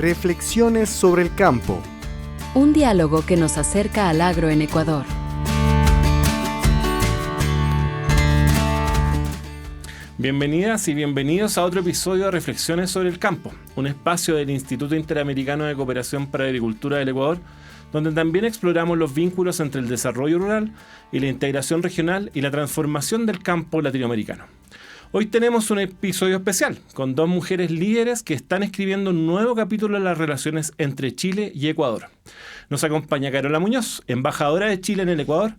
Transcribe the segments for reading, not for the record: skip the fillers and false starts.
Reflexiones sobre el campo. Un diálogo que nos acerca al agro en Ecuador. Bienvenidas y bienvenidos a otro episodio de Reflexiones sobre el campo, un espacio del Instituto Interamericano de Cooperación para la Agricultura del Ecuador, donde también exploramos los vínculos entre el desarrollo rural y la integración regional y la transformación del campo latinoamericano. Hoy tenemos un episodio especial con dos mujeres líderes que están escribiendo un nuevo capítulo de las relaciones entre Chile y Ecuador. Nos acompaña Carola Muñoz, embajadora de Chile en el Ecuador.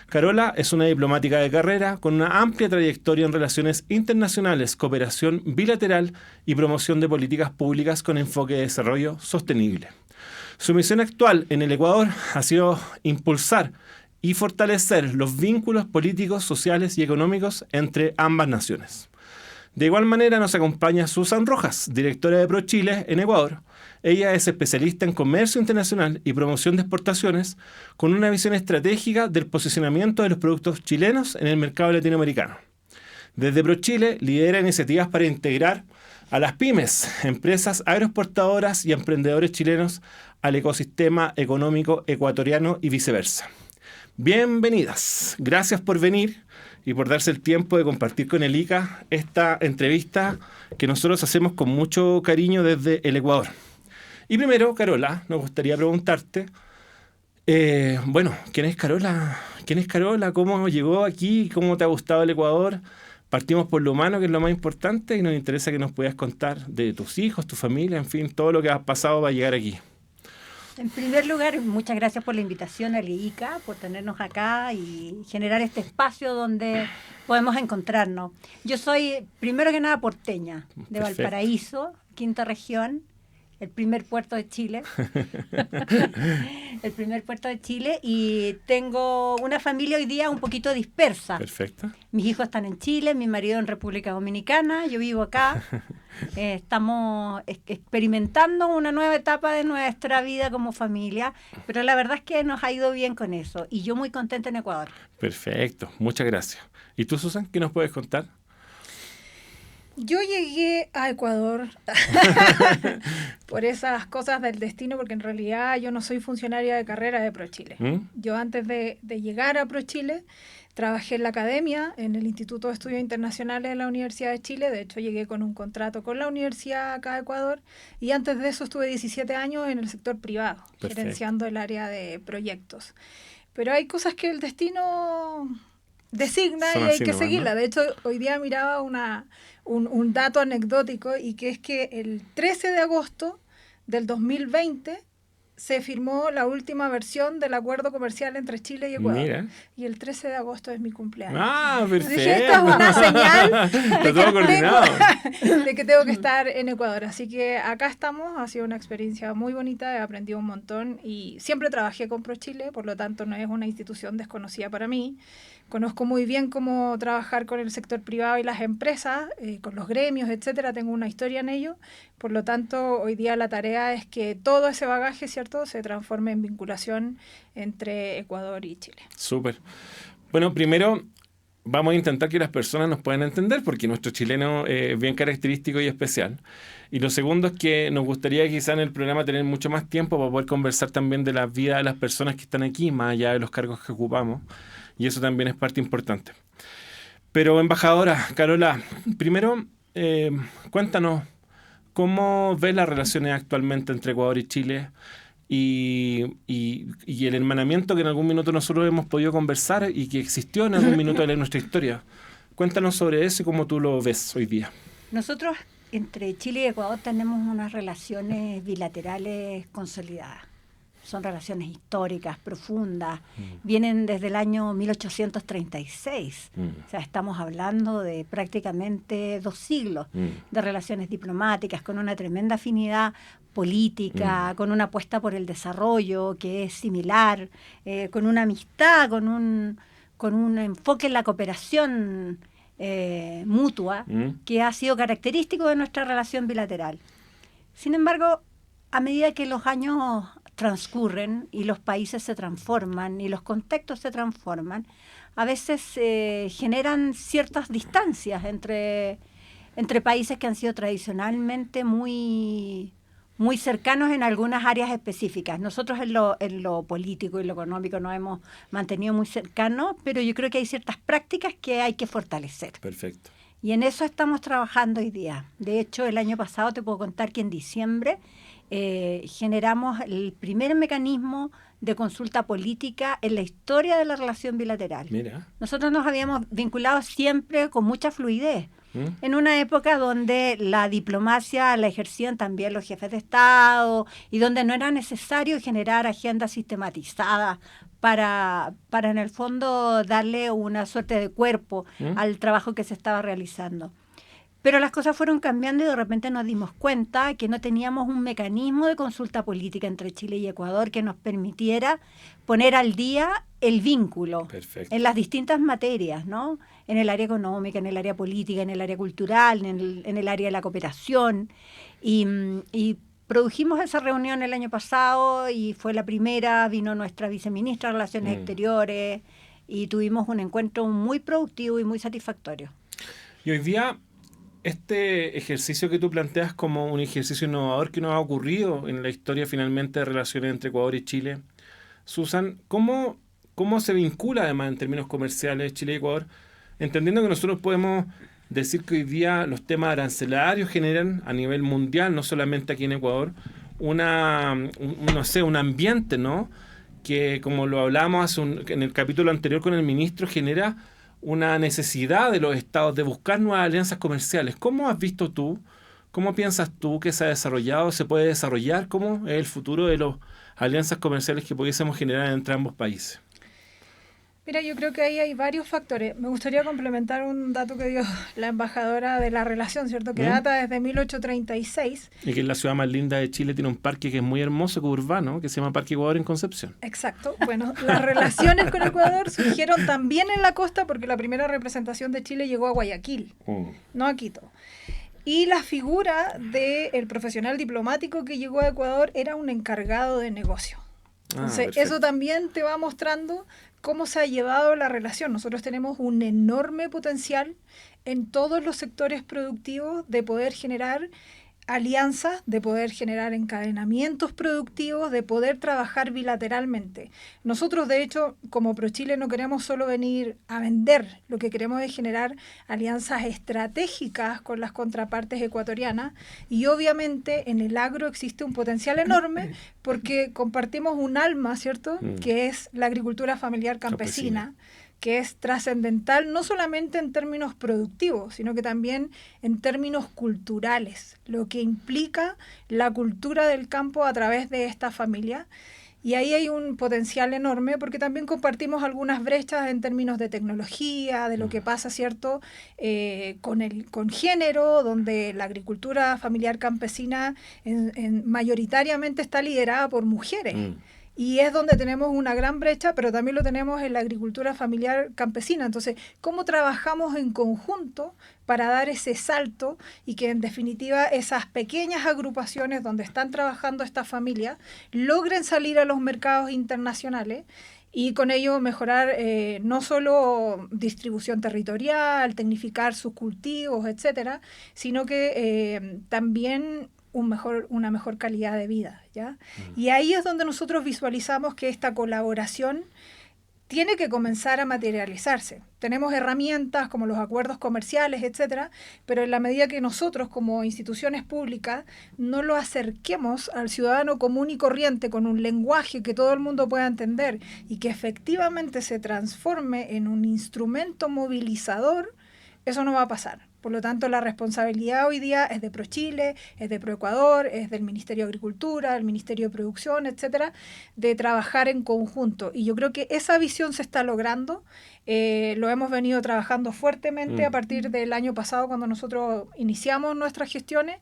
Carola es una diplomática de carrera con una amplia trayectoria en relaciones internacionales, cooperación bilateral y promoción de políticas públicas con enfoque de desarrollo sostenible. Su misión actual en el Ecuador ha sido impulsar y fortalecer los vínculos políticos, sociales y económicos entre ambas naciones. De igual manera nos acompaña Susan Rojas, directora de ProChile en Ecuador. Ella es especialista en comercio internacional y promoción de exportaciones, con una visión estratégica del posicionamiento de los productos chilenos en el mercado latinoamericano. Desde ProChile lidera iniciativas para integrar a las pymes, empresas agroexportadoras y emprendedores chilenos al ecosistema económico ecuatoriano y viceversa. Bienvenidas, gracias por venir y por darse el tiempo de compartir con el ICA esta entrevista que nosotros hacemos con mucho cariño desde el Ecuador. Y primero, Carola, nos gustaría preguntarte, ¿quién es Carola? ¿Quién es Carola? ¿Cómo llegó aquí? ¿Cómo te ha gustado el Ecuador? Partimos por lo humano, que es lo más importante, y nos interesa que nos puedas contar de tus hijos, tu familia, en fin, todo lo que has pasado para llegar aquí. En primer lugar, muchas gracias por la invitación al ICA, por tenernos acá y generar este espacio donde podemos encontrarnos. Yo soy, primero que nada, porteña, de Perfecto. Valparaíso, quinta región, el primer puerto de Chile. El primer puerto de Chile, y tengo una familia hoy día un poquito dispersa. Perfecto. Mis hijos están en Chile, mi marido en República Dominicana, yo vivo acá. Estamos experimentando una nueva etapa de nuestra vida como familia, pero la verdad es que nos ha ido bien con eso y yo muy contenta en Ecuador. Perfecto, muchas gracias. ¿Y tú, Susan, qué nos puedes contar? Yo llegué a Ecuador por esas cosas del destino, porque en realidad yo no soy funcionaria de carrera de ProChile. Yo antes de llegar a ProChile trabajé en la academia, en el Instituto de Estudios Internacionales de la Universidad de Chile. De hecho, llegué con un contrato con la universidad acá de Ecuador. Y antes de eso estuve 17 años en el sector privado, Perfecto. gerenciando el área de proyectos. Pero hay cosas que el destino designa Son y hay así que nomás, seguirla. ¿no? De hecho, hoy día miraba un dato anecdótico, y que es que el 13 de agosto del 2020 se firmó la última versión del acuerdo comercial entre Chile y Ecuador. Mira. Y el 13 de agosto es mi cumpleaños. Ah, perfecto. Dije, esta es una señal Está todo coordinado. de que tengo que estar en Ecuador. Así que acá estamos. Ha sido una experiencia muy bonita, he aprendido un montón y siempre trabajé con ProChile, por lo tanto no es una institución desconocida para mí. Conozco muy bien cómo trabajar con el sector privado y las empresas, con los gremios, etcétera. Tengo una historia en ello. Por lo tanto, hoy día la tarea es que todo ese bagaje, ¿cierto?, se transforme en vinculación entre Ecuador y Chile. Súper. Bueno, primero vamos a intentar que las personas nos puedan entender, porque nuestro chileno es bien característico y especial. Y lo segundo es que nos gustaría quizá en el programa tener mucho más tiempo para poder conversar también de la vida de las personas que están aquí, más allá de los cargos que ocupamos. Y eso también es parte importante. Pero, embajadora Carola, primero cuéntanos cómo ves las relaciones actualmente entre Ecuador y Chile y el hermanamiento que en algún minuto nosotros hemos podido conversar y que existió en algún minuto de nuestra historia. Cuéntanos sobre eso y cómo tú lo ves hoy día. Nosotros entre Chile y Ecuador tenemos unas relaciones bilaterales consolidadas. Son relaciones históricas, profundas, vienen desde el año 1836. O sea, estamos hablando de prácticamente 2 siglos de relaciones diplomáticas, con una tremenda afinidad política, con una apuesta por el desarrollo que es similar, con una amistad, con un enfoque en la cooperación mutua que ha sido característico de nuestra relación bilateral. Sin embargo, a medida que los años transcurren y los países se transforman y los contextos se transforman, a veces generan ciertas distancias entre países que han sido tradicionalmente muy muy cercanos en algunas áreas específicas. Nosotros en lo político y lo económico nos hemos mantenido muy cercanos, pero yo creo que hay ciertas prácticas que hay que fortalecer. Perfecto. Y en eso estamos trabajando hoy día. De hecho, el año pasado te puedo contar que en diciembre generamos el primer mecanismo de consulta política en la historia de la relación bilateral. Mira. Nosotros nos habíamos vinculado siempre con mucha fluidez, en una época donde la diplomacia la ejercían también los jefes de Estado y donde no era necesario generar agendas sistematizadas para en el fondo darle una suerte de cuerpo al trabajo que se estaba realizando. Pero las cosas fueron cambiando y de repente nos dimos cuenta que no teníamos un mecanismo de consulta política entre Chile y Ecuador que nos permitiera poner al día el vínculo. Perfecto. En las distintas materias, ¿no? En el área económica, en el área política, en el área cultural, en el área de la cooperación. Y produjimos esa reunión el año pasado y fue la primera, vino nuestra viceministra de Relaciones Exteriores y tuvimos un encuentro muy productivo y muy satisfactorio. Y hoy día, este ejercicio que tú planteas como un ejercicio innovador que nos ha ocurrido en la historia finalmente de relaciones entre Ecuador y Chile, Susan, ¿cómo se vincula además en términos comerciales Chile y Ecuador? Entendiendo que nosotros podemos decir que hoy día los temas arancelarios generan a nivel mundial, no solamente aquí en Ecuador, un ambiente, ¿no? Que como lo hablamos en el capítulo anterior con el ministro, genera una necesidad de los estados de buscar nuevas alianzas comerciales. ¿Cómo has visto tú, cómo piensas tú que se ha desarrollado, se puede desarrollar, cómo es el futuro de las alianzas comerciales que pudiésemos generar entre ambos países? Mira, yo creo que ahí hay varios factores. Me gustaría complementar un dato que dio la embajadora de la relación, ¿cierto? Que data desde 1836. Y que es la ciudad más linda de Chile, tiene un parque que es muy hermoso, que es urbano, que se llama Parque Ecuador en Concepción. Exacto. Bueno, las relaciones con Ecuador surgieron también en la costa porque la primera representación de Chile llegó a Guayaquil, no a Quito. Y la figura del profesional diplomático que llegó a Ecuador era un encargado de negocio. Entonces, eso también te va mostrando cómo se ha llevado la relación. Nosotros tenemos un enorme potencial en todos los sectores productivos de poder generar alianzas, de poder generar encadenamientos productivos, de poder trabajar bilateralmente. Nosotros, de hecho, como ProChile no queremos solo venir a vender, lo que queremos es generar alianzas estratégicas con las contrapartes ecuatorianas y obviamente en el agro existe un potencial enorme porque compartimos un alma, ¿cierto?, que es la agricultura familiar campesina, que es trascendental no solamente en términos productivos, sino que también en términos culturales, lo que implica la cultura del campo a través de esta familia. Y ahí hay un potencial enorme porque también compartimos algunas brechas en términos de tecnología, de lo que pasa, ¿cierto?, con género, donde la agricultura familiar campesina mayoritariamente está liderada por mujeres. Y es donde tenemos una gran brecha, pero también lo tenemos en la agricultura familiar campesina. Entonces, ¿cómo trabajamos en conjunto para dar ese salto y que en definitiva esas pequeñas agrupaciones donde están trabajando estas familias logren salir a los mercados internacionales y con ello mejorar no solo distribución territorial, tecnificar sus cultivos, etcétera, sino que también una mejor calidad de vida, ¿ya? Y ahí es donde nosotros visualizamos que esta colaboración tiene que comenzar a materializarse. Tenemos herramientas como los acuerdos comerciales, etcétera, pero en la medida que nosotros como instituciones públicas no lo acerquemos al ciudadano común y corriente con un lenguaje que todo el mundo pueda entender y que efectivamente se transforme en un instrumento movilizador, eso no va a pasar. Por lo tanto, la responsabilidad hoy día es de ProChile, es de ProEcuador, es del Ministerio de Agricultura, del Ministerio de Producción, etcétera, de trabajar en conjunto. Y yo creo que esa visión se está logrando. Lo hemos venido trabajando fuertemente a partir del año pasado cuando nosotros iniciamos nuestras gestiones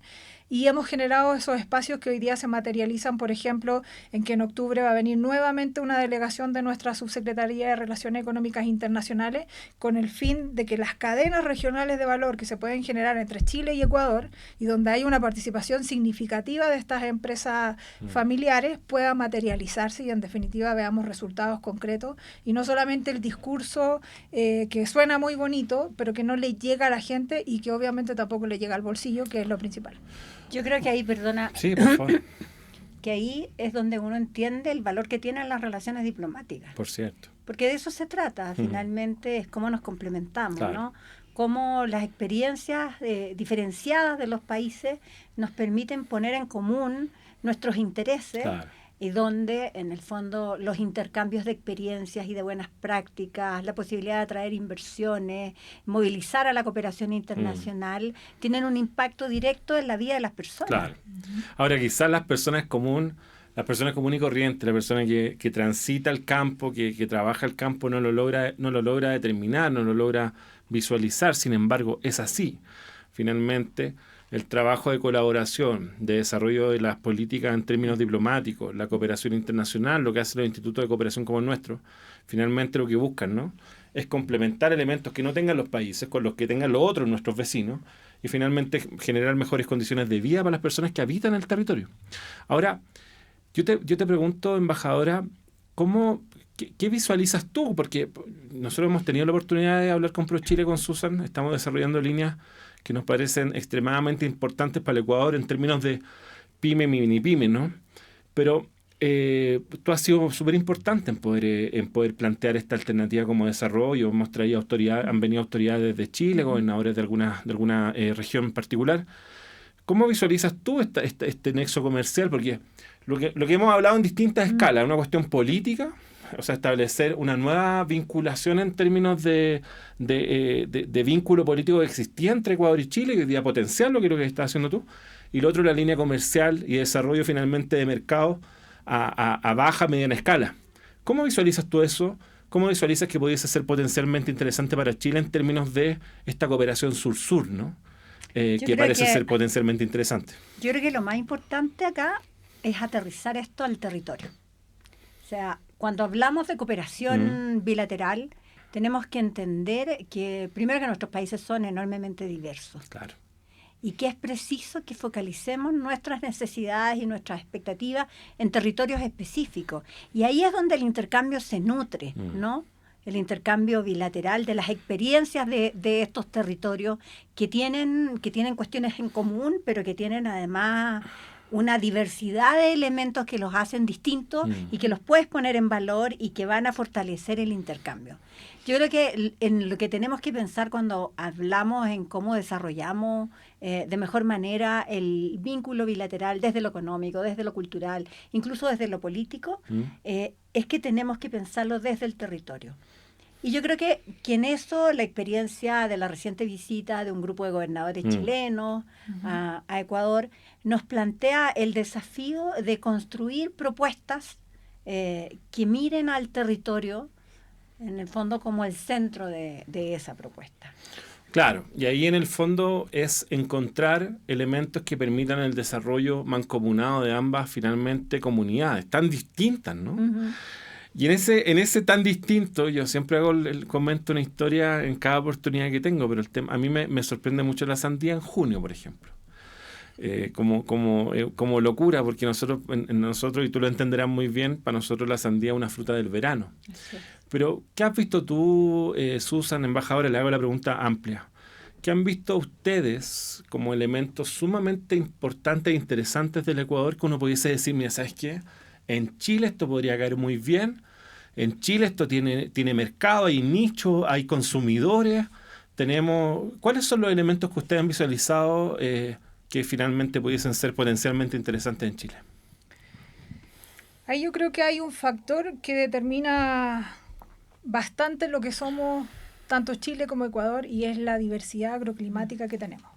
y hemos generado esos espacios que hoy día se materializan, por ejemplo, en que en octubre va a venir nuevamente una delegación de nuestra Subsecretaría de Relaciones Económicas Internacionales con el fin de que las cadenas regionales de valor que se pueden generar entre Chile y Ecuador y donde hay una participación significativa de estas empresas familiares pueda materializarse y en definitiva veamos resultados concretos y no solamente el discurso discurso que suena muy bonito, pero que no le llega a la gente y que obviamente tampoco le llega al bolsillo, que es lo principal. Yo creo que ahí, perdona, Sí, por favor. que ahí es donde uno entiende el valor que tienen las relaciones diplomáticas. Por cierto. Porque de eso se trata, finalmente es cómo nos complementamos, Claro. ¿no? Cómo las experiencias diferenciadas de los países nos permiten poner en común nuestros intereses, Claro. y donde en el fondo los intercambios de experiencias y de buenas prácticas, la posibilidad de atraer inversiones, movilizar a la cooperación internacional, tienen un impacto directo en la vida de las personas. Claro. Ahora, quizás las personas comunes y corrientes, la persona que transita el campo, que trabaja el campo, no lo logra determinar, no lo logra visualizar. Sin embargo, es así. Finalmente, el trabajo de colaboración, de desarrollo de las políticas en términos diplomáticos, la cooperación internacional, lo que hacen los institutos de cooperación como el nuestro, finalmente lo que buscan, ¿no?, es complementar elementos que no tengan los países con los que tengan los otros, nuestros vecinos, y finalmente generar mejores condiciones de vida para las personas que habitan el territorio. Ahora, yo te pregunto, embajadora, ¿qué visualizas tú? Porque nosotros hemos tenido la oportunidad de hablar con ProChile, con Susan, estamos desarrollando líneas que nos parecen extremadamente importantes para el Ecuador en términos de pyme, mini pyme, ¿no? Pero tú has sido súper importante en poder plantear esta alternativa como desarrollo. Hemos traído han venido autoridades de Chile, gobernadores de alguna región en particular. ¿Cómo visualizas tú este nexo comercial? Porque lo que hemos hablado en distintas escalas, una cuestión política, o sea, establecer una nueva vinculación en términos de vínculo político que existía entre Ecuador y Chile, que hoy día potencial lo que estás haciendo tú, y lo otro, la línea comercial y desarrollo finalmente de mercado a baja, mediana escala. ¿Cómo visualizas tú eso? ¿Cómo visualizas que pudiese ser potencialmente interesante para Chile en términos de esta cooperación sur-sur, ¿no? Que parece ser potencialmente interesante? Yo creo que lo más importante acá es aterrizar esto al territorio. O sea, cuando hablamos de cooperación bilateral, tenemos que entender que, primero, que nuestros países son enormemente diversos. Claro. Y que es preciso que focalicemos nuestras necesidades y nuestras expectativas en territorios específicos. Y ahí es donde el intercambio se nutre, ¿no? El intercambio bilateral de las experiencias de estos territorios que tienen cuestiones en común, pero que tienen además una diversidad de elementos que los hacen distintos y que los puedes poner en valor y que van a fortalecer el intercambio. Yo creo que en lo que tenemos que pensar cuando hablamos en cómo desarrollamos de mejor manera el vínculo bilateral desde lo económico, desde lo cultural, incluso desde lo político, es que tenemos que pensarlo desde el territorio. Y yo creo que en eso la experiencia de la reciente visita de un grupo de gobernadores chilenos a Ecuador nos plantea el desafío de construir propuestas que miren al territorio, en el fondo, como el centro de esa propuesta. Claro, y ahí en el fondo es encontrar elementos que permitan el desarrollo mancomunado de ambas, finalmente, comunidades tan distintas, ¿no? Y en ese tan distinto, yo siempre comento una historia en cada oportunidad que tengo, pero a mí me sorprende mucho la sandía en junio, por ejemplo. Como locura, porque nosotros, y tú lo entenderás muy bien, para nosotros la sandía es una fruta del verano. Sí. Pero, ¿qué has visto tú, Susan, embajadora? Le hago la pregunta amplia. ¿Qué han visto ustedes como elementos sumamente importantes e interesantes del Ecuador que uno pudiese decir, mira, ¿sabes qué? En Chile esto podría caer muy bien. En Chile esto tiene mercado, hay nicho, hay consumidores. ¿Cuáles son los elementos que ustedes han visualizado que finalmente pudiesen ser potencialmente interesantes en Chile? Ahí yo creo que hay un factor que determina bastante lo que somos tanto Chile como Ecuador, y es la diversidad agroclimática que tenemos.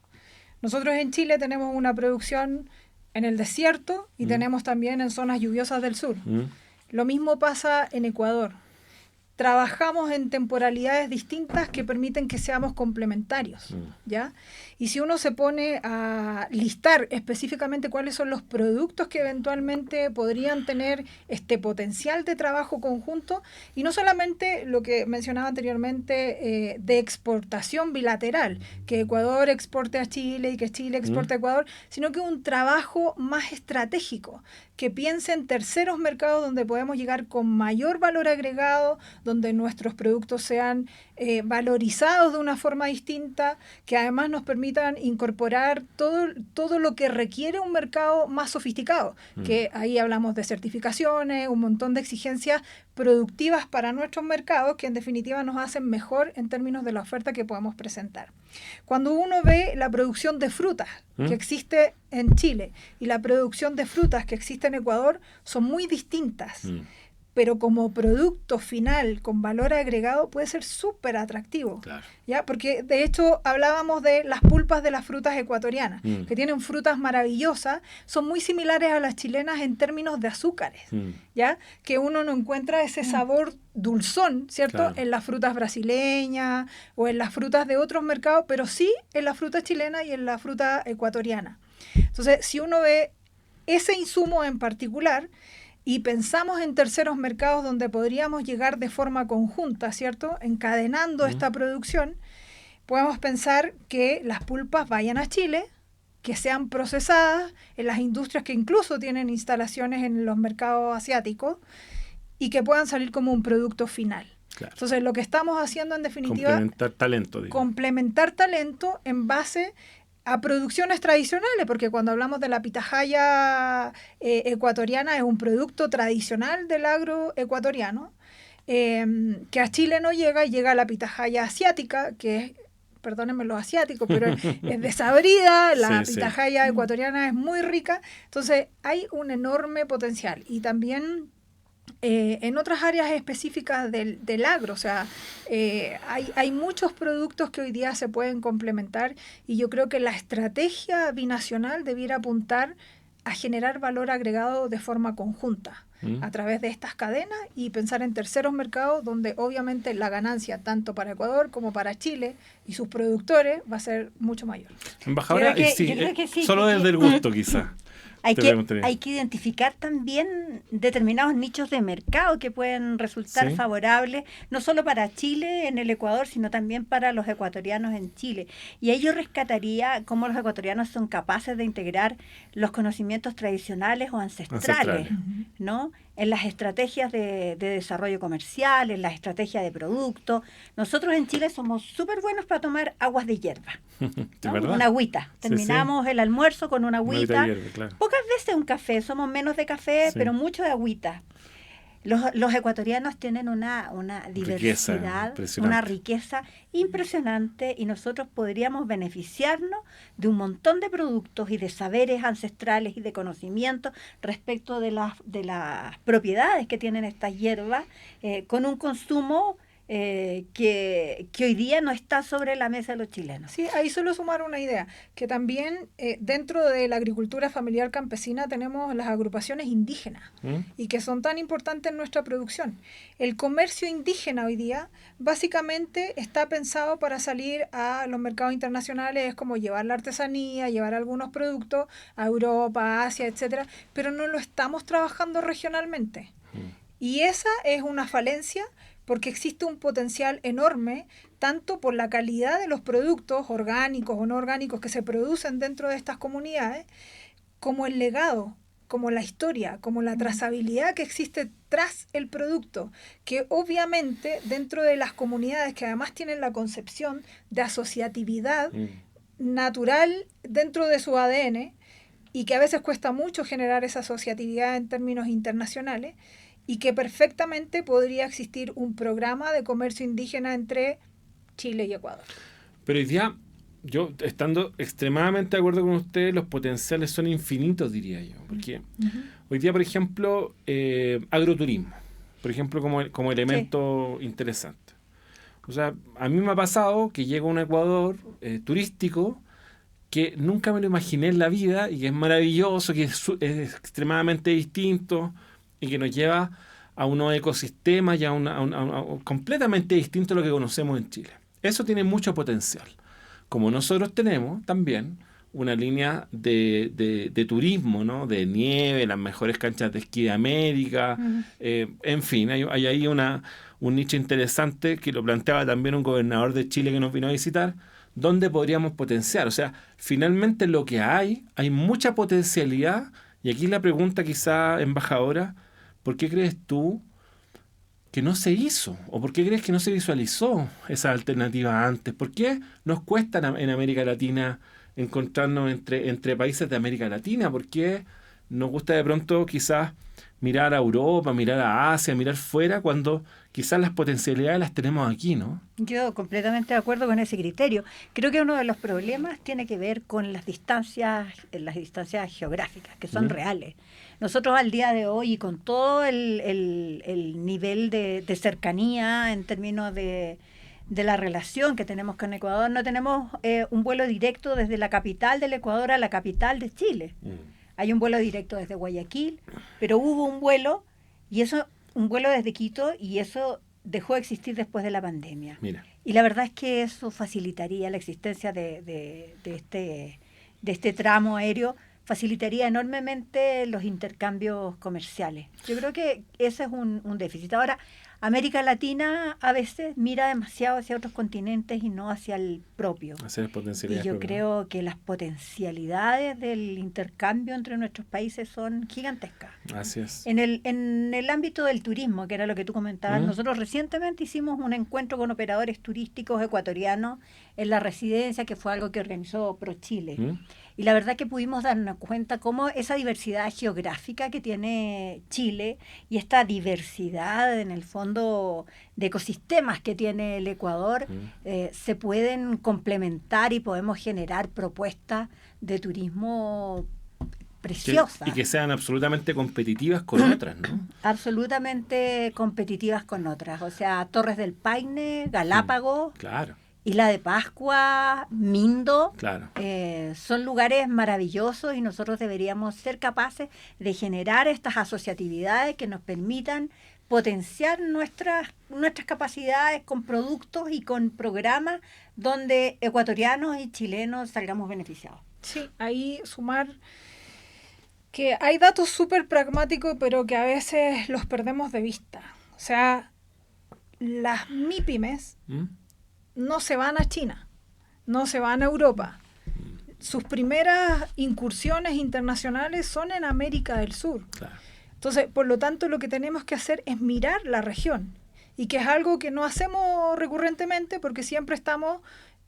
Nosotros en Chile tenemos una producción en el desierto y tenemos también en zonas lluviosas del sur. Lo mismo pasa en Ecuador. Trabajamos en temporalidades distintas que permiten que seamos complementarios, ¿ya? Y si uno se pone a listar específicamente cuáles son los productos que eventualmente podrían tener este potencial de trabajo conjunto, y no solamente lo que mencionaba anteriormente de exportación bilateral, que Ecuador exporte a Chile y que Chile exporte a Ecuador, sino que un trabajo más estratégico, que piense en terceros mercados donde podemos llegar con mayor valor agregado, donde nuestros productos sean valorizados de una forma distinta, que además nos permitan incorporar todo lo que requiere un mercado más sofisticado, que ahí hablamos de certificaciones, un montón de exigencias productivas para nuestros mercados que en definitiva nos hacen mejor en términos de la oferta que podemos presentar. Cuando uno ve la producción de frutas que existe en Chile y la producción de frutas que existe en Ecuador, son muy distintas. Pero como producto final con valor agregado puede ser súper atractivo. Claro. ¿Ya? Porque de hecho hablábamos de las pulpas de las frutas ecuatorianas, que tienen frutas maravillosas, son muy similares a las chilenas en términos de azúcares, ¿ya? Que uno no encuentra ese sabor dulzón, ¿cierto? Claro. En las frutas brasileñas o en las frutas de otros mercados, pero sí en la fruta chilena y en la fruta ecuatoriana. Entonces, si uno ve ese insumo en particular y pensamos en terceros mercados donde podríamos llegar de forma conjunta, ¿cierto? Encadenando esta producción, podemos pensar que las pulpas vayan a Chile, que sean procesadas en las industrias que incluso tienen instalaciones en los mercados asiáticos y que puedan salir como un producto final. Claro. Entonces, lo que estamos haciendo en definitiva... Complementar talento. Digamos. Complementar talento en base a producciones tradicionales, porque cuando hablamos de la pitahaya ecuatoriana es un producto tradicional del agro ecuatoriano, que a Chile no llega, y llega la pitahaya asiática, que es, perdónenme los asiáticos, pero es desabrida, la pitahaya ecuatoriana es muy rica, entonces hay un enorme potencial. Y también en otras áreas específicas del agro, o sea, hay muchos productos que hoy día se pueden complementar y yo creo que la estrategia binacional debiera apuntar a generar valor agregado de forma conjunta a través de estas cadenas y pensar en terceros mercados donde obviamente la ganancia tanto para Ecuador como para Chile y sus productores va a ser mucho mayor. Embajadora, Yo creo que sí, solo desde el gusto quizá. Hay que identificar también determinados nichos de mercado que pueden resultar favorables, no solo para Chile en el Ecuador, sino también para los ecuatorianos en Chile. Y ahí yo rescataría cómo los ecuatorianos son capaces de integrar los conocimientos tradicionales o ancestrales. ¿No? En las estrategias de desarrollo comercial, en las estrategias de producto. Nosotros en Chile somos súper buenos para tomar aguas de hierba. ¿No? Una agüita. Terminamos el almuerzo con una agüita. Hierba, claro. Pocas veces un café, somos menos de café, pero mucho de agüita. Los ecuatorianos tienen una diversidad, una riqueza impresionante y nosotros podríamos beneficiarnos de un montón de productos y de saberes ancestrales y de conocimientos respecto de las propiedades que tienen estas hierbas con un consumo que hoy día no está sobre la mesa de los chilenos. Sí, ahí solo sumar una idea, que también dentro de la agricultura familiar campesina tenemos las agrupaciones indígenas y que son tan importantes en nuestra producción. El comercio indígena hoy día básicamente está pensado para salir a los mercados internacionales, es como llevar la artesanía, llevar algunos productos a Europa, Asia, etcétera, pero no lo estamos trabajando regionalmente. Y esa es una falencia porque existe un potencial enorme, tanto por la calidad de los productos orgánicos o no orgánicos que se producen dentro de estas comunidades, como el legado, como la historia, como la trazabilidad que existe tras el producto, que obviamente dentro de las comunidades que además tienen la concepción de asociatividad natural dentro de su ADN, y que a veces cuesta mucho generar esa asociatividad en términos internacionales, y que perfectamente podría existir un programa de comercio indígena entre Chile y Ecuador. Pero hoy día, yo estando extremadamente de acuerdo con ustedes, los potenciales son infinitos, diría yo. Porque hoy día, por ejemplo, agroturismo, por ejemplo, como elemento interesante. O sea, a mí me ha pasado que llego a un Ecuador turístico que nunca me lo imaginé en la vida y que es maravilloso, que es extremadamente distinto, y que nos lleva a unos ecosistemas y a completamente distinto a lo que conocemos en Chile. Eso tiene mucho potencial. Como nosotros tenemos también una línea de turismo, ¿no? De nieve, las mejores canchas de esquí de América, en fin, hay ahí un nicho interesante que lo planteaba también un gobernador de Chile que nos vino a visitar, donde podríamos potenciar. O sea, finalmente lo que hay mucha potencialidad, y aquí la pregunta quizá, embajadora, ¿por qué crees tú que no se hizo? ¿O por qué crees que no se visualizó esa alternativa antes? ¿Por qué nos cuesta en América Latina encontrarnos entre países de América Latina? ¿Por qué nos gusta de pronto quizás mirar a Europa, mirar a Asia, mirar fuera, cuando quizás las potencialidades las tenemos aquí, ¿no? Yo completamente de acuerdo con ese criterio. Creo que uno de los problemas tiene que ver con las distancias geográficas, que son reales. Nosotros al día de hoy, y con todo el nivel de cercanía en términos de la relación que tenemos con Ecuador, no tenemos un vuelo directo desde la capital del Ecuador a la capital de Chile. Hay un vuelo directo desde Guayaquil, pero hubo un vuelo desde Quito, y eso dejó de existir después de la pandemia. Mira. Y la verdad es que eso facilitaría la existencia de este tramo aéreo, facilitaría enormemente los intercambios comerciales. Yo creo que ese es un déficit. Ahora, América Latina a veces mira demasiado hacia otros continentes y no hacia el propio. Hacia las potencialidades Y yo propias. creo que las potencialidades del intercambio entre nuestros países son gigantescas. Así es. En el ámbito del turismo, que era lo que tú comentabas, nosotros recientemente hicimos un encuentro con operadores turísticos ecuatorianos en la residencia, que fue algo que organizó ProChile. Y la verdad que pudimos darnos cuenta cómo esa diversidad geográfica que tiene Chile y esta diversidad, en el fondo, de ecosistemas que tiene el Ecuador, se pueden complementar y podemos generar propuestas de turismo preciosas. Y que sean absolutamente competitivas con otras, ¿no? Absolutamente competitivas con otras. O sea, Torres del Paine, Galápagos, Claro, Isla de Pascua, Mindo, claro. son lugares maravillosos, y nosotros deberíamos ser capaces de generar estas asociatividades que nos permitan potenciar nuestras capacidades con productos y con programas donde ecuatorianos y chilenos salgamos beneficiados. Sí, ahí sumar que hay datos súper pragmáticos, pero que a veces los perdemos de vista. O sea, las MIPYMES no se van a China, no se van a Europa. Sus primeras incursiones internacionales son en América del Sur. Claro. Entonces, por lo tanto, lo que tenemos que hacer es mirar la región, y que es algo que no hacemos recurrentemente porque siempre estamos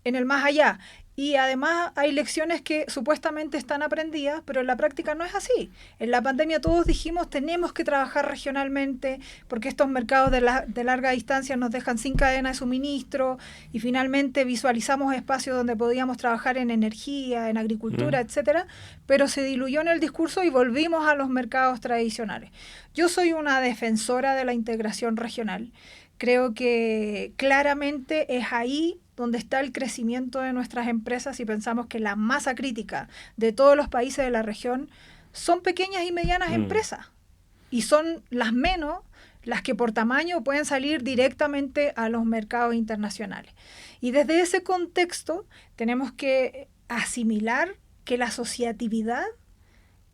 en el más allá. Y además hay lecciones que supuestamente están aprendidas, pero en la práctica no es así. En la pandemia todos dijimos tenemos que trabajar regionalmente porque estos mercados de larga distancia nos dejan sin cadena de suministro, y finalmente visualizamos espacios donde podíamos trabajar en energía, en agricultura, etcétera, pero se diluyó en el discurso y volvimos a los mercados tradicionales. Yo soy una defensora de la integración regional. Creo que claramente es ahí donde está el crecimiento de nuestras empresas, y pensamos que la masa crítica de todos los países de la región son pequeñas y medianas empresas, y son las menos las que por tamaño pueden salir directamente a los mercados internacionales. Y desde ese contexto tenemos que asimilar que la asociatividad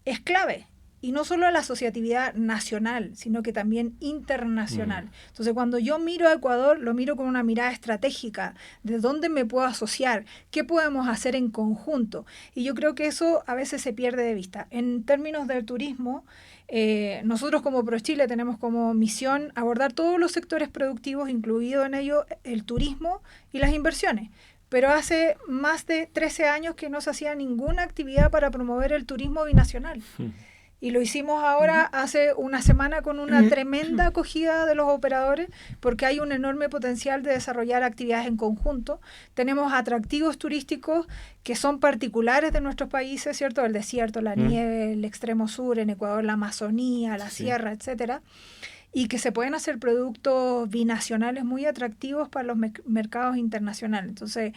es clave. Y no solo la asociatividad nacional, sino que también internacional. Entonces, cuando yo miro a Ecuador, lo miro con una mirada estratégica de dónde me puedo asociar, qué podemos hacer en conjunto. Y yo creo que eso a veces se pierde de vista. En términos del turismo, nosotros como ProChile tenemos como misión abordar todos los sectores productivos, incluido en ello el turismo y las inversiones. Pero hace más de 13 años que no se hacía ninguna actividad para promover el turismo binacional. Y lo hicimos ahora hace una semana con una tremenda acogida de los operadores, porque hay un enorme potencial de desarrollar actividades en conjunto. Tenemos atractivos turísticos que son particulares de nuestros países, ¿cierto? El desierto, la nieve, el extremo sur, en Ecuador la Amazonía, la sierra, etcétera. Y que se pueden hacer productos binacionales muy atractivos para los mercados internacionales. Entonces,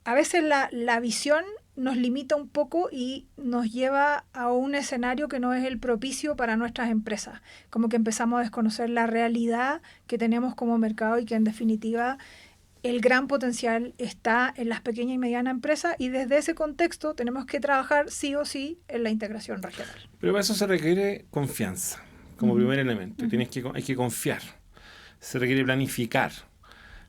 a veces la visión nos limita un poco y nos lleva a un escenario que no es el propicio para nuestras empresas. Como que empezamos a desconocer la realidad que tenemos como mercado, y que en definitiva el gran potencial está en las pequeñas y medianas empresas, y desde ese contexto tenemos que trabajar sí o sí en la integración regional. Pero para eso se requiere confianza como primer elemento. Hay que confiar. Se requiere planificar.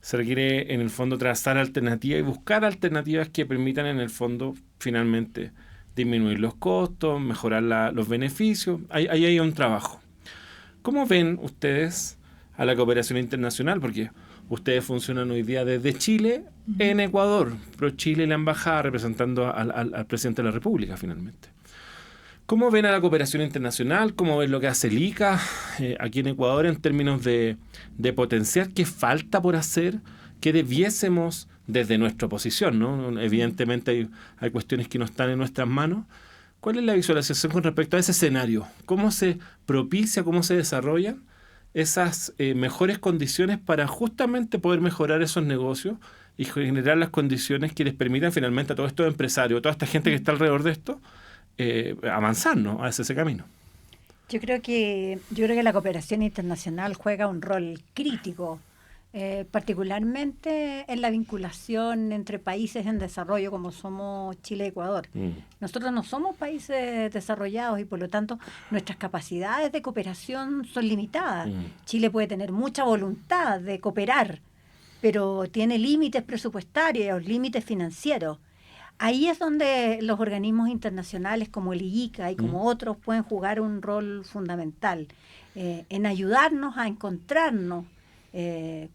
Se requiere, en el fondo, trazar alternativas y buscar alternativas que permitan, en el fondo, finalmente disminuir los costos, mejorar los beneficios. Ahí hay un trabajo. ¿Cómo ven ustedes a la cooperación internacional, porque ustedes funcionan hoy día desde Chile en Ecuador, ProChile y la embajada representando al presidente de la República finalmente. ¿Cómo ven a la cooperación internacional? ¿Cómo ven lo que hace el ICA aquí en Ecuador en términos de potenciar? ¿Qué falta por hacer? ¿Qué debiésemos desde nuestra posición, ¿no? Evidentemente hay cuestiones que no están en nuestras manos. ¿Cuál es la visualización con respecto a ese escenario? ¿Cómo se propicia, cómo se desarrollan esas mejores condiciones para justamente poder mejorar esos negocios y generar las condiciones que les permitan finalmente a todos estos empresarios, a toda esta gente que está alrededor de esto, avanzar, ¿no? hacia ese camino? Yo creo que la cooperación internacional juega un rol crítico, particularmente en la vinculación entre países en desarrollo como somos Chile y Ecuador. Nosotros no somos países desarrollados y por lo tanto nuestras capacidades de cooperación son limitadas. Chile puede tener mucha voluntad de cooperar, pero tiene límites presupuestarios, límites financieros. Ahí es donde los organismos internacionales como el IICA y como otros pueden jugar un rol fundamental en ayudarnos a encontrarnos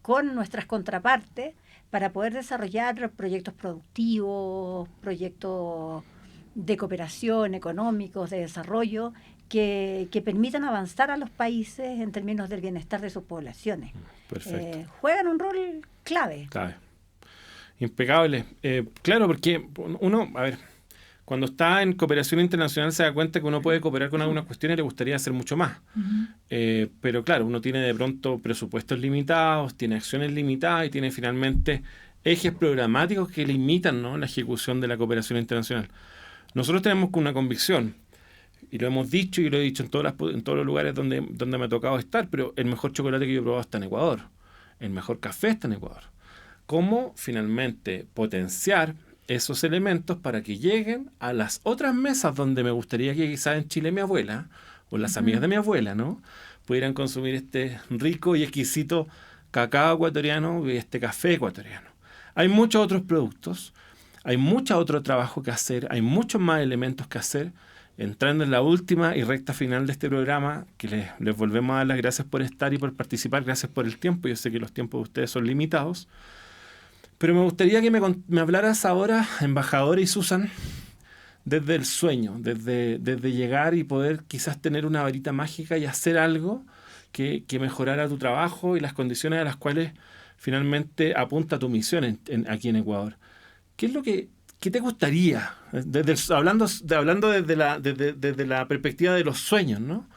con nuestras contrapartes para poder desarrollar proyectos productivos, proyectos de cooperación económicos, de desarrollo, que permitan avanzar a los países en términos del bienestar de sus poblaciones. Perfecto. Juegan un rol clave. Impecable. Claro, porque uno, cuando está en cooperación internacional se da cuenta que uno puede cooperar con algunas cuestiones y le gustaría hacer mucho más. Pero claro, uno tiene de pronto presupuestos limitados, tiene acciones limitadas y tiene finalmente ejes programáticos que limitan, ¿no?, la ejecución de la cooperación internacional. Nosotros tenemos una convicción, y lo hemos dicho y lo he dicho en todos los lugares donde me ha tocado estar, pero el mejor chocolate que yo he probado está en Ecuador, el mejor café está en Ecuador. ¿Cómo finalmente potenciar esos elementos para que lleguen a las otras mesas donde me gustaría que quizás en Chile mi abuela o las amigas de mi abuela, ¿no?, pudieran consumir este rico y exquisito cacao ecuatoriano y este café ecuatoriano? Hay muchos otros productos, hay mucho otro trabajo que hacer, hay muchos más elementos que hacer. Entrando en la última y recta final de este programa, que les volvemos a dar las gracias por estar y por participar, gracias por el tiempo. Yo sé que los tiempos de ustedes son limitados. Pero me gustaría que me hablaras ahora, embajadora y Susan, desde el sueño, desde llegar y poder quizás tener una varita mágica y hacer algo que mejorara tu trabajo y las condiciones a las cuales finalmente apunta tu misión aquí en Ecuador. ¿Qué es lo que te gustaría? Hablando desde la perspectiva de los sueños, ¿no?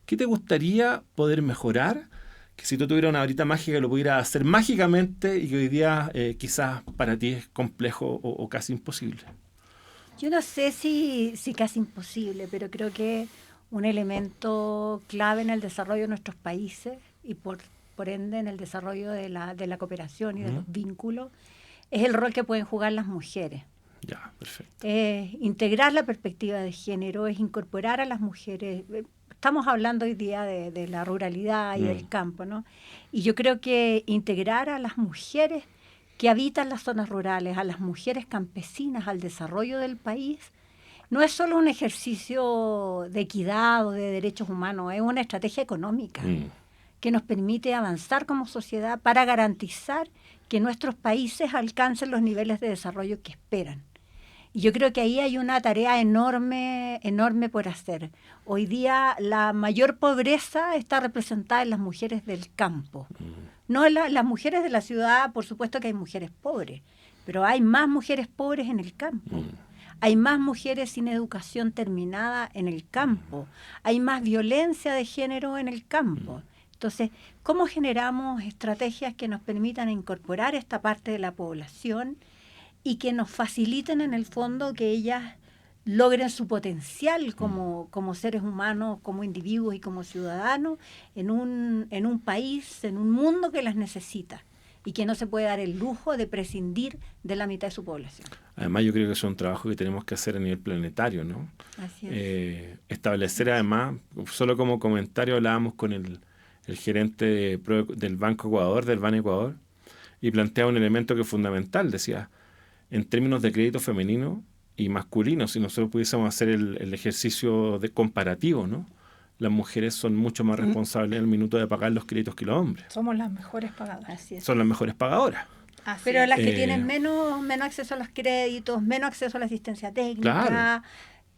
¿Qué te gustaría poder mejorar? Que si tú tuvieras una varita mágica lo pudieras hacer mágicamente y que hoy día quizás para ti es complejo o casi imposible. Yo no sé si casi imposible, pero creo que un elemento clave en el desarrollo de nuestros países y por ende en el desarrollo de la cooperación y de los vínculos es el rol que pueden jugar las mujeres. Ya, perfecto. Integrar la perspectiva de género, es incorporar a las mujeres. Estamos hablando hoy día de la ruralidad y del campo, ¿no? Y yo creo que integrar a las mujeres que habitan las zonas rurales, a las mujeres campesinas, al desarrollo del país, no es solo un ejercicio de equidad o de derechos humanos, es una estrategia económica que nos permite avanzar como sociedad para garantizar que nuestros países alcancen los niveles de desarrollo que esperan. Y yo creo que ahí hay una tarea enorme por hacer. Hoy día la mayor pobreza está representada en las mujeres del campo. No en las mujeres de la ciudad, por supuesto que hay mujeres pobres, pero hay más mujeres pobres en el campo. Hay más mujeres sin educación terminada en el campo. Hay más violencia de género en el campo. Entonces, ¿cómo generamos estrategias que nos permitan incorporar esta parte de la población y que nos faciliten en el fondo que ellas logren su potencial como seres humanos, como individuos y como ciudadanos en un país, en un mundo que las necesita y que no se puede dar el lujo de prescindir de la mitad de su población? Además, yo creo que es un trabajo que tenemos que hacer a nivel planetario, ¿no? Así es. Establecer además, solo como comentario, hablábamos con el gerente del Banco Ecuador, del Ban Ecuador, y planteaba un elemento que es fundamental. Decía, en términos de crédito femenino y masculino, si nosotros pudiésemos hacer el ejercicio de comparativo, ¿no? las mujeres son mucho más responsables al minuto de pagar los créditos que los hombres. Somos las mejores pagadoras. Así es. Son las mejores pagadoras. Así Pero es. las que tienen menos acceso a los créditos, menos acceso a la asistencia técnica, Claro.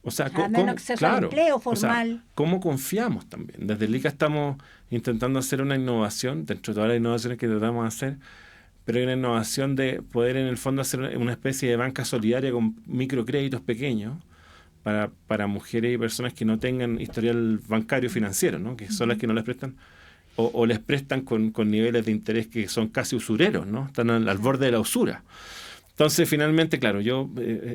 O sea, menos acceso al empleo formal. O sea, ¿cómo confiamos también? Desde el ICA estamos intentando hacer una innovación, dentro de todas las innovaciones que tratamos de hacer, pero hay una innovación de poder en el fondo hacer una especie de banca solidaria con microcréditos pequeños para mujeres y personas que no tengan historial bancario financiero, ¿no? Que son las que no les prestan o les prestan con niveles de interés que son casi usureros, ¿no? Están al borde de la usura. Entonces, finalmente, claro, yo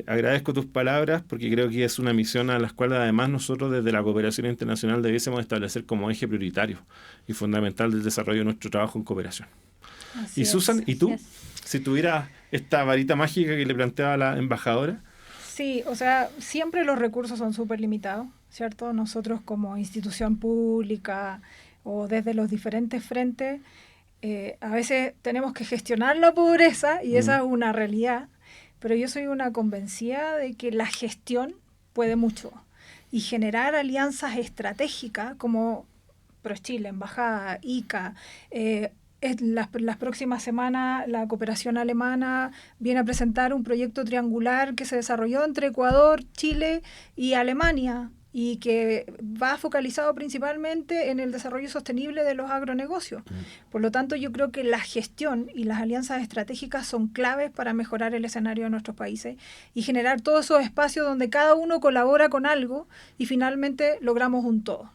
agradezco tus palabras porque creo que es una misión a la cual además nosotros desde la cooperación internacional debiésemos establecer como eje prioritario y fundamental del desarrollo de nuestro trabajo en cooperación. Así Y Susan, es, ¿y tú? así es. Si tuvieras esta varita mágica que le planteaba la embajadora. Sí, o sea, siempre los recursos son súper limitados, ¿cierto? Nosotros como institución pública o desde los diferentes frentes, a veces tenemos que gestionar la pobreza y esa es una realidad, pero yo soy una convencida de que la gestión puede mucho y generar alianzas estratégicas como ProChile, Embajada, ICA. Las próximas semanas la cooperación alemana viene a presentar un proyecto triangular que se desarrolló entre Ecuador, Chile y Alemania y que va focalizado principalmente en el desarrollo sostenible de los agronegocios. Por lo tanto, yo creo que la gestión y las alianzas estratégicas son claves para mejorar el escenario de nuestros países y generar todos esos espacios donde cada uno colabora con algo y finalmente logramos un todo.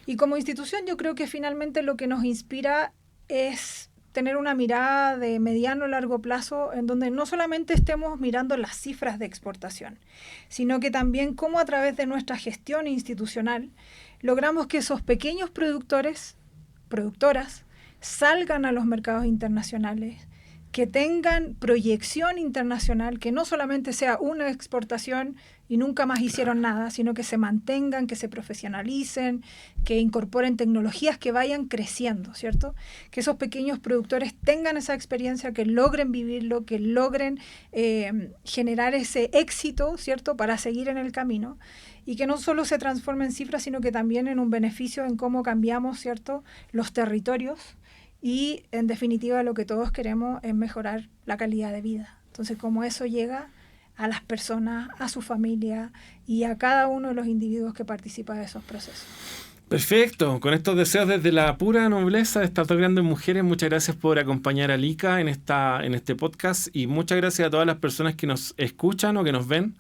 Y como institución yo creo que finalmente lo que nos inspira es tener una mirada de mediano a largo plazo en donde no solamente estemos mirando las cifras de exportación, sino que también cómo a través de nuestra gestión institucional logramos que esos pequeños productoras, salgan a los mercados internacionales, que tengan proyección internacional, que no solamente sea una exportación y nunca más hicieron nada, sino que se mantengan, que se profesionalicen, que incorporen tecnologías que vayan creciendo, ¿cierto? Que esos pequeños productores tengan esa experiencia, que logren vivirlo, que logren generar ese éxito, ¿cierto? Para seguir en el camino y que no solo se transforme en cifras, sino que también en un beneficio en cómo cambiamos, ¿cierto? Los territorios. Y, en definitiva, lo que todos queremos es mejorar la calidad de vida. Entonces, cómo eso llega a las personas, a su familia y a cada uno de los individuos que participa de esos procesos. Perfecto. Con estos deseos desde la pura nobleza de estar tocando en mujeres, muchas gracias por acompañar a Lika en este podcast y muchas gracias a todas las personas que nos escuchan o que nos ven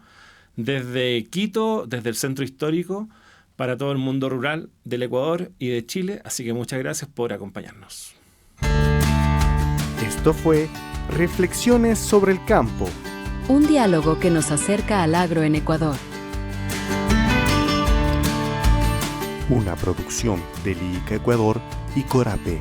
desde Quito, desde el centro histórico, para todo el mundo rural del Ecuador y de Chile. Así que muchas gracias por acompañarnos. Esto fue Reflexiones sobre el campo. Un diálogo que nos acerca al agro en Ecuador. Una producción del ICA Ecuador y Corape.